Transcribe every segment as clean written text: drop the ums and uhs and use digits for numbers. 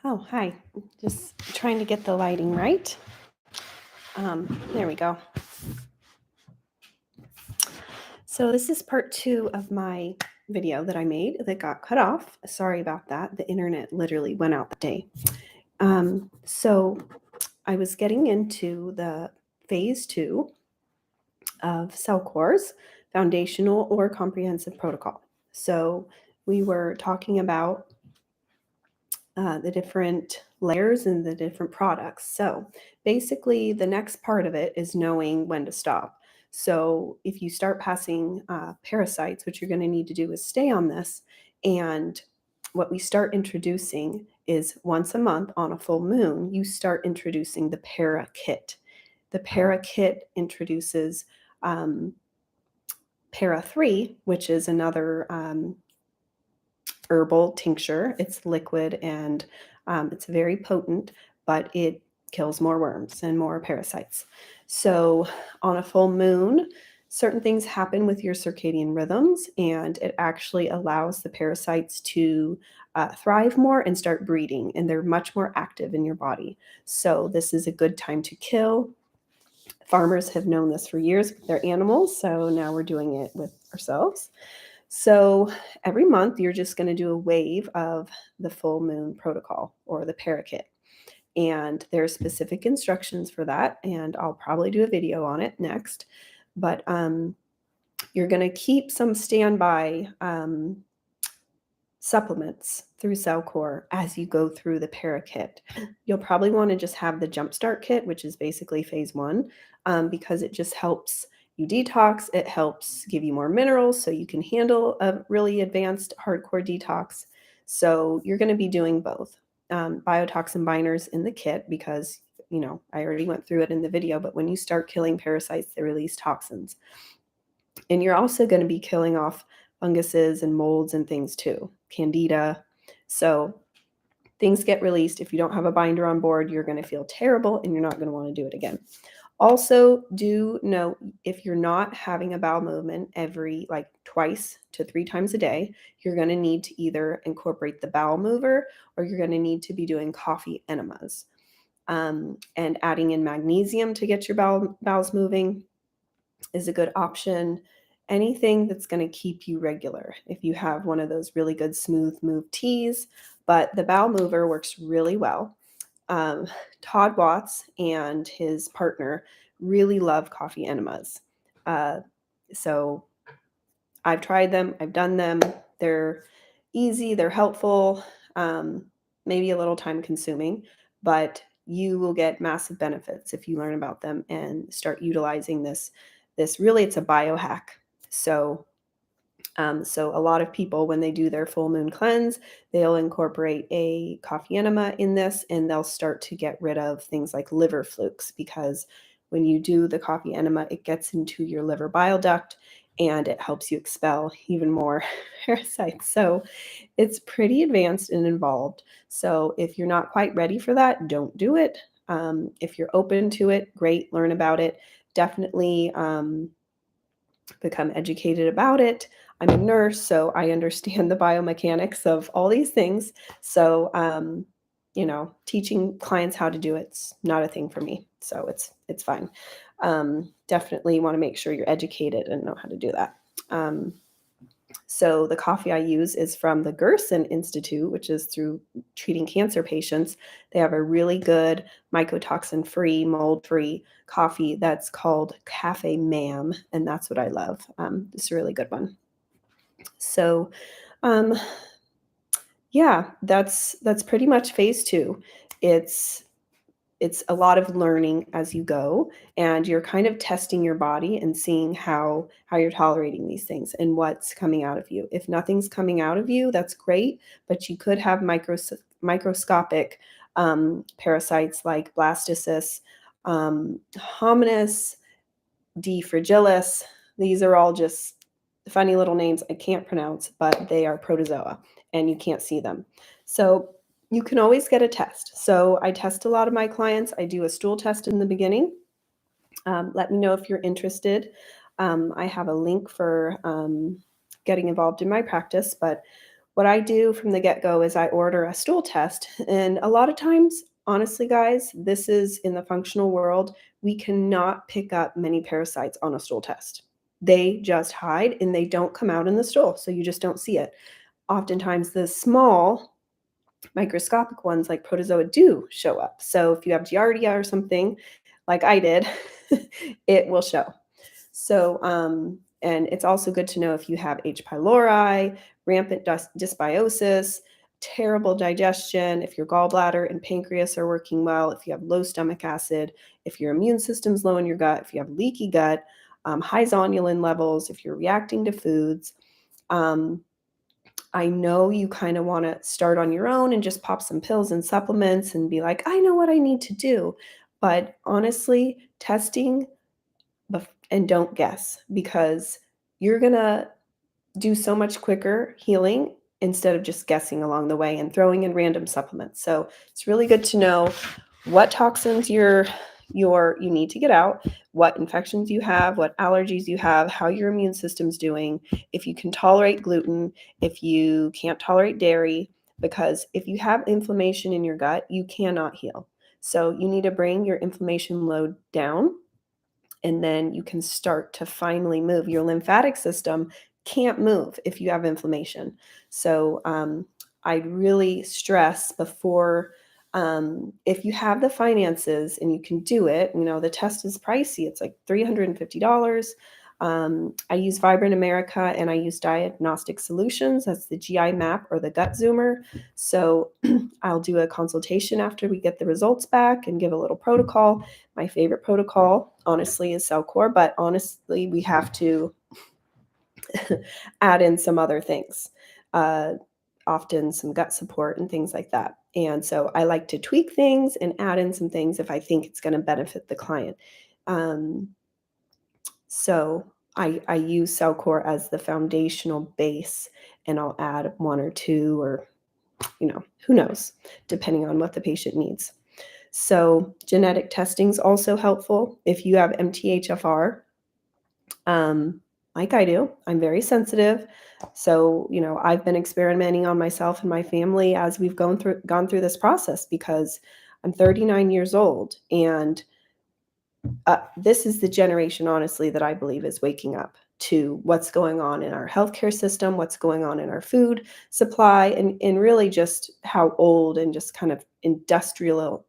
Oh, hi. Just trying to get the lighting right. There we go. So this is part 2 of my video that I made that got cut off. Sorry about that. The internet literally went out that day. So I was getting into the phase 2 of CellCore's foundational or comprehensive protocol. So we were talking about the different layers and the different products. So basically, the next part of it is knowing when to stop. So if you start passing parasites, what you're going to need to do is stay on this. And what we start introducing is once a month on a full moon, you start introducing the para kit. The para kit introduces para 3, which is another herbal tincture. It's liquid and it's very potent, but it kills more worms and more parasites. So, on a full moon, certain things happen with your circadian rhythms, and it actually allows the parasites to thrive more and start breeding, and they're much more active in your body. So, this is a good time to kill. Farmers have known this for years with their animals, so now we're doing it with ourselves. So every month, you're just going to do a wave of the full moon protocol or the parakit. And there's specific instructions for that. And I'll probably do a video on it next. But you're going to keep some standby supplements through CellCore as you go through the parakit. You'll probably want to just have the jumpstart kit, which is basically phase 1, because it just helps you detox. It helps give you more minerals so you can handle a really advanced hardcore detox. So you're going to be doing both biotoxin binders in the kit because, I already went through it in the video, but when you start killing parasites, they release toxins. And you're also going to be killing off funguses and molds and things too, candida. So things get released. If you don't have a binder on board, you're going to feel terrible and you're not going to want to do it again. Also, do note if you're not having a bowel movement every twice to 3 times a day, you're going to need to either incorporate the bowel mover or you're going to need to be doing coffee enemas. And adding in magnesium to get your bowels moving is a good option. Anything that's going to keep you regular. If you have one of those really good smooth move teas, but the bowel mover works really well. Todd Watts and his partner really love coffee enemas. So I've tried them, I've done them. They're easy, they're helpful, maybe a little time consuming, but you will get massive benefits if you learn about them and start utilizing this. Really, it's a biohack. So so a lot of people, when they do their full moon cleanse, they'll incorporate a coffee enema in this and they'll start to get rid of things like liver flukes because when you do the coffee enema, it gets into your liver bile duct and it helps you expel even more parasites. So it's pretty advanced and involved. So if you're not quite ready for that, don't do it. If you're open to it, great, learn about it. Definitely become educated about it. I'm a nurse, so I understand the biomechanics of all these things. So, teaching clients how to do it's not a thing for me. So it's fine. Definitely want to make sure you're educated and know how to do that. So the coffee I use is from the Gerson Institute, which is through treating cancer patients. They have a really good mycotoxin-free, mold-free coffee that's called Cafe Ma'am, and that's what I love. It's a really good one. So, yeah, that's pretty much phase 2. It's a lot of learning as you go, and you're kind of testing your body and seeing how you're tolerating these things and what's coming out of you. If nothing's coming out of you, that's great, but you could have microscopic parasites like blastocysts, hominis, D. fragilis. These are all just funny little names I can't pronounce, but they are protozoa, and you can't see them. So you can always get a test. So I test a lot of my clients. I do a stool test in the beginning. Let me know if you're interested. I have a link for getting involved in my practice, but what I do from the get-go is I order a stool test, and a lot of times, honestly, guys, this is in the functional world, we cannot pick up many parasites on a stool test. They just hide and they don't come out in the stool, so you just don't see it. Oftentimes, the small microscopic ones like protozoa do show up. So if you have giardia or something like I did, it will show. So, and it's also good to know if you have H. pylori, rampant dysbiosis, terrible digestion, if your gallbladder and pancreas are working well, if you have low stomach acid, if your immune system's low in your gut, if you have leaky gut, high zonulin levels, if you're reacting to foods. Um, I know you kind of want to start on your own and just pop some pills and supplements and be like, I know what I need to do. But honestly, testing and don't guess because you're going to do so much quicker healing instead of just guessing along the way and throwing in random supplements. So it's really good to know what toxins you need to get out, what infections you have, what allergies you have, how your immune system's doing, if you can tolerate gluten, if you can't tolerate dairy, because if you have inflammation in your gut, you cannot heal. So you need to bring your inflammation load down and then you can start to finally move. Your lymphatic system can't move if you have inflammation. So I'd really stress before, if you have the finances and you can do it, the test is pricey. It's like $350. I use Vibrant America and I use Diagnostic Solutions. That's the GI map or the gut zoomer. So I'll do a consultation after we get the results back and give a little protocol. My favorite protocol, honestly, is CellCore, but honestly, we have to add in some other things, uh, often some gut support and things like that. And so I like to tweak things and add in some things if I think it's going to benefit the client. Um, so I use CellCore as the foundational base, and I'll add one or two, or who knows, depending on what the patient needs. So genetic testing is also helpful. If you have MTHFR, like I do, I'm very sensitive. So, I've been experimenting on myself and my family as we've gone through this process because I'm 39 years old, and this is the generation, honestly, that I believe is waking up to what's going on in our healthcare system, what's going on in our food supply, and really just how old and just kind of industrially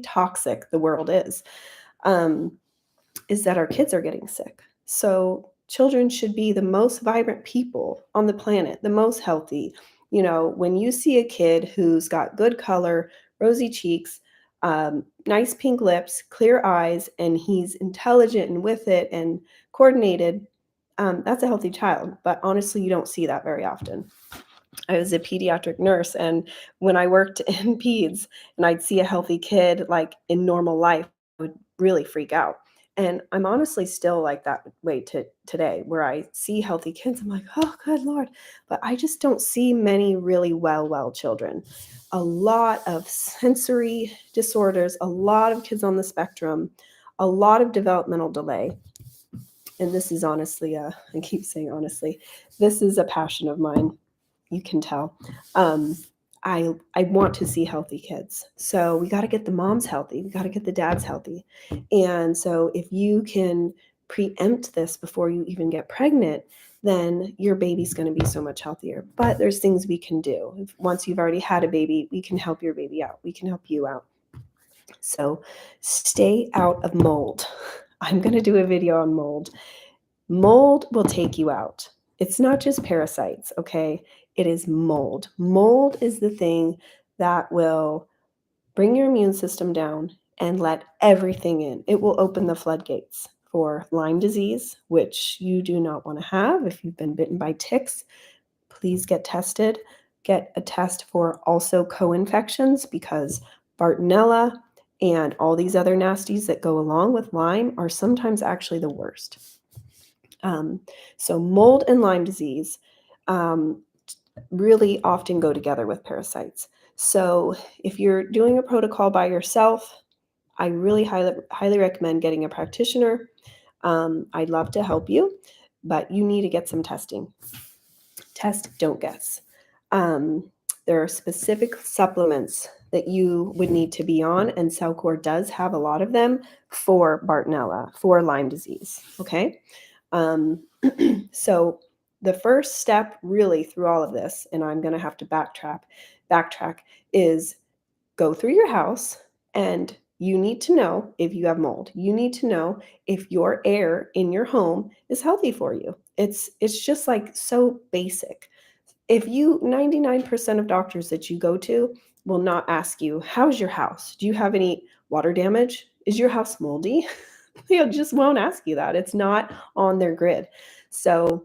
toxic the world is that our kids are getting sick. So children should be the most vibrant people on the planet, the most healthy. When you see a kid who's got good color, rosy cheeks, nice pink lips, clear eyes, and he's intelligent and with it and coordinated, that's a healthy child. But honestly, you don't see that very often. I was a pediatric nurse, and when I worked in peds and I'd see a healthy kid like in normal life, I would really freak out. And I'm honestly still like that way to today, where I see healthy kids, I'm like, oh, good Lord. But I just don't see many really well children. A lot of sensory disorders, a lot of kids on the spectrum, a lot of developmental delay. And this is honestly, I keep saying honestly, this is a passion of mine. You can tell. I want to see healthy kids. So we got to get the moms healthy. We got to get the dads healthy. And so if you can preempt this before you even get pregnant, then your baby's going to be so much healthier. But there's things we can do. Once you've already had a baby, we can help your baby out. We can help you out. So stay out of mold. I'm going to do a video on mold. Mold will take you out. It's not just parasites, okay? It is mold. Mold is the thing that will bring your immune system down and let everything in. It will open the floodgates for Lyme disease, which you do not want to have. If you've been bitten by ticks, please get tested. Get a test for also co-infections, because Bartonella and all these other nasties that go along with Lyme are sometimes actually the worst. So mold and Lyme disease really often go together with parasites. So if you're doing a protocol by yourself, I really highly recommend getting a practitioner. I'd love to help you, but you need to get some testing. Test, don't guess. There are specific supplements that you would need to be on, and CellCore does have a lot of them for Bartonella, for Lyme disease. Okay. Um, so the first step really through all of this, and I'm going to have to backtrack, is go through your house, and you need to know if you have mold. You need to know if your air in your home is healthy for you. It's just like so basic. If you 99% of doctors that you go to will not ask you, how's your house? Do you have any water damage? Is your house moldy? They just won't ask you that. It's not on their grid. So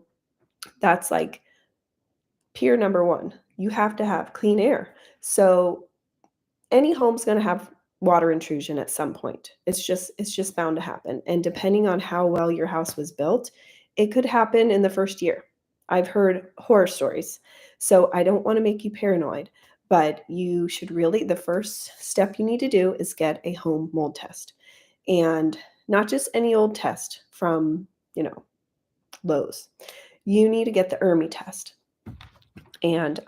that's like peer number one. You have to have clean air. So any home's going to have water intrusion at some point. It's just bound to happen. And depending on how well your house was built, it could happen in the first year. I've heard horror stories. So I don't want to make you paranoid, but you should really, the first step you need to do is get a home mold test. And not just any old test from, Lowe's. You need to get the ERMI test. And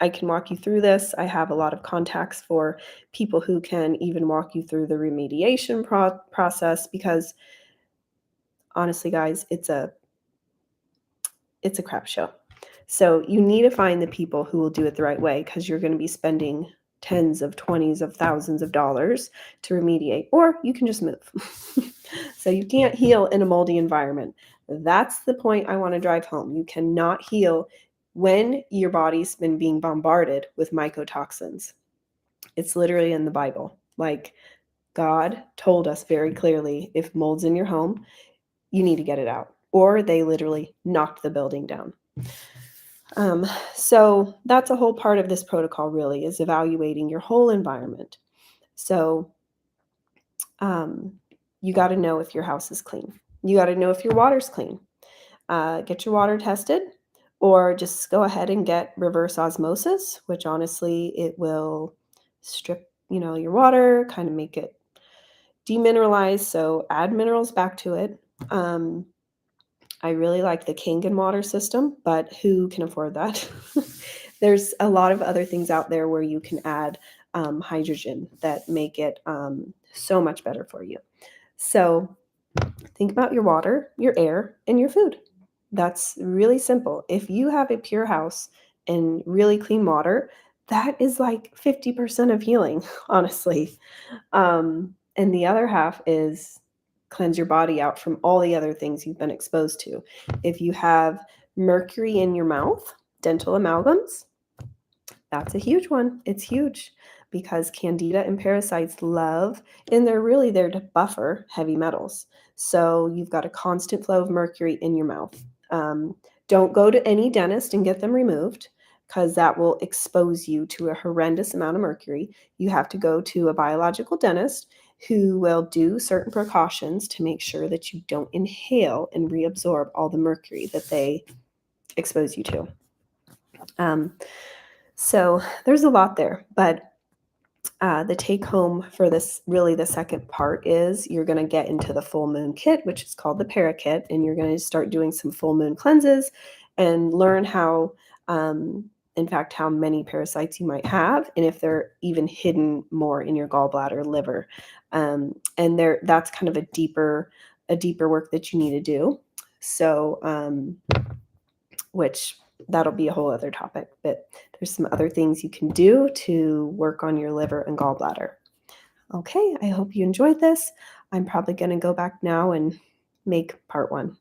I can walk you through this. I have a lot of contacts for people who can even walk you through the remediation process, because honestly, guys, it's a crap show. So you need to find the people who will do it the right way, because you're going to be spending tens of twenties of thousands of dollars to remediate, or you can just move. So you can't heal in a moldy environment. That's the point I want to drive home. You cannot heal when your body's been being bombarded with mycotoxins. It's literally in the Bible. Like, God told us very clearly, if mold's in your home, you need to get it out, or they literally knocked the building down. So that's a whole part of this protocol, really, is evaluating your whole environment. So you got to know if your house is clean. You got to know if your water's clean. Get your water tested, or just go ahead and get reverse osmosis, which honestly, it will strip, your water, kind of make it demineralized. So add minerals back to it. I really like the Kangen water system, but who can afford that? There's a lot of other things out there where you can add hydrogen that make it so much better for you. So think about your water, your air, and your food. That's really simple. If you have a pure house and really clean water, that is like 50% of healing, honestly. And the other half is cleanse your body out from all the other things you've been exposed to. If you have mercury in your mouth, dental amalgams, that's a huge one. It's huge because candida and parasites love, and they're really there to buffer heavy metals. So you've got a constant flow of mercury in your mouth. Don't go to any dentist and get them removed, because that will expose you to a horrendous amount of mercury. You have to go to a biological dentist who will do certain precautions to make sure that you don't inhale and reabsorb all the mercury that they expose you to. So there's a lot there, but the take home for this, really the second part, is you're going to get into the full moon kit, which is called the Para Kit, and you're going to start doing some full moon cleanses and learn how, in fact, how many parasites you might have, and if they're even hidden more in your gallbladder, liver. And that's kind of a deeper work that you need to do. So, which that'll be a whole other topic, but there's some other things you can do to work on your liver and gallbladder. Okay, I hope you enjoyed this. I'm probably going to go back now and make part 1.